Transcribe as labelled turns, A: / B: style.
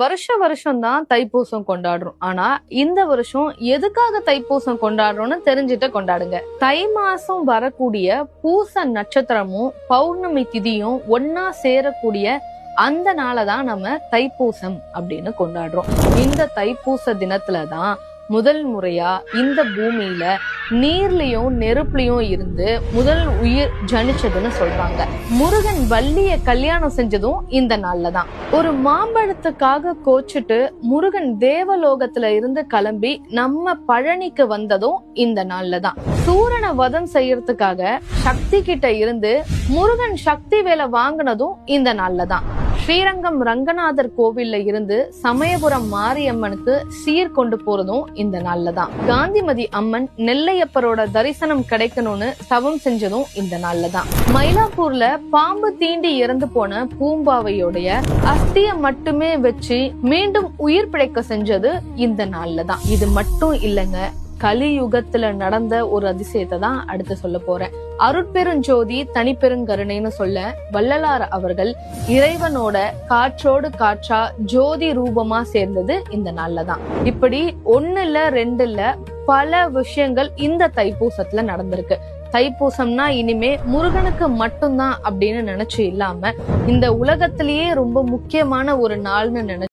A: வருஷம் தான் தைப்பூசம் கொண்டாடுறோம். ஆனா இந்த வருஷம் எதுக்காக தைப்பூசம் கொண்டாடுறோம்னு தெரிஞ்சுட்டு கொண்டாடுங்க. தை மாசம் வரக்கூடிய பூச நட்சத்திரமும் பௌர்ணமி திதியும் ஒன்னா சேரக்கூடிய அந்த நாளைதான் நம்ம தைப்பூசம் அப்படின்னு கொண்டாடுறோம். இந்த தைப்பூச தினத்துலதான் முதல் முறையா இந்த பூமியில நீர்லயும் நெருப்புலயும் இருந்து முதல் உயிர் ஜனிச்சதுன்னு சொல்றாங்க. முருகன் வள்ளிய கல்யாணம் செஞ்சதும் இந்த நாள்லதான். ஒரு மாம்பழத்துக்காக கோச்சிட்டு முருகன் தேவலோகத்துல இருந்து கிளம்பி நம்ம பழனிக்கு வந்ததும் இந்த நாள்லதான். சூரனை வதம் செய்யறதுக்காக சக்தி கிட்ட இருந்து முருகன் சக்தி வேலை வாங்கினதும் இந்த நாள்லதான். ஸ்ரீரங்கம் ரங்கநாதர் கோவில்ல இருந்து சமயபுரம் மாரியம்மனுக்கு சீர் கொண்டு போறதும் இந்த நாள்லதான். காந்திமதி அம்மன் நெல்லையப்பரோட தரிசனம் கிடைக்கணும்னு தவம் செஞ்சதும் இந்த நாள்லதான். மயிலாப்பூர்ல பாம்பு தீண்டி இறந்து போன பூம்பாவையோடைய அஸ்திய மட்டுமே வச்சு மீண்டும் உயிர் பிழைக்க செஞ்சது இந்த நாள்லதான். இது மட்டும் இல்லைங்க, கலியுகத்துல நடந்த ஒரு அதிசயத்தை தான் அடுத்து சொல்ல போறேன். அருட்பெருஞ்சோதி தனிப்பெருங்கருணைன்னு சொல்ல வள்ளலார் அவர்கள் இறைவனோட காற்றோடு காற்றா ஜோதி ரூபமா சேர்ந்தது இந்த நாள்லதான். இப்படி ஒண்ணு இல்ல ரெண்டு இல்ல பல விஷயங்கள் இந்த தைப்பூசத்துல நடந்திருக்கு. தைப்பூசம்னா இனிமே முருகனுக்கு மட்டும்தான் அப்படின்னு நினைச்சு இல்லாம இந்த உலகத்திலேயே ரொம்ப முக்கியமான ஒரு நாள்னு நினைச்சு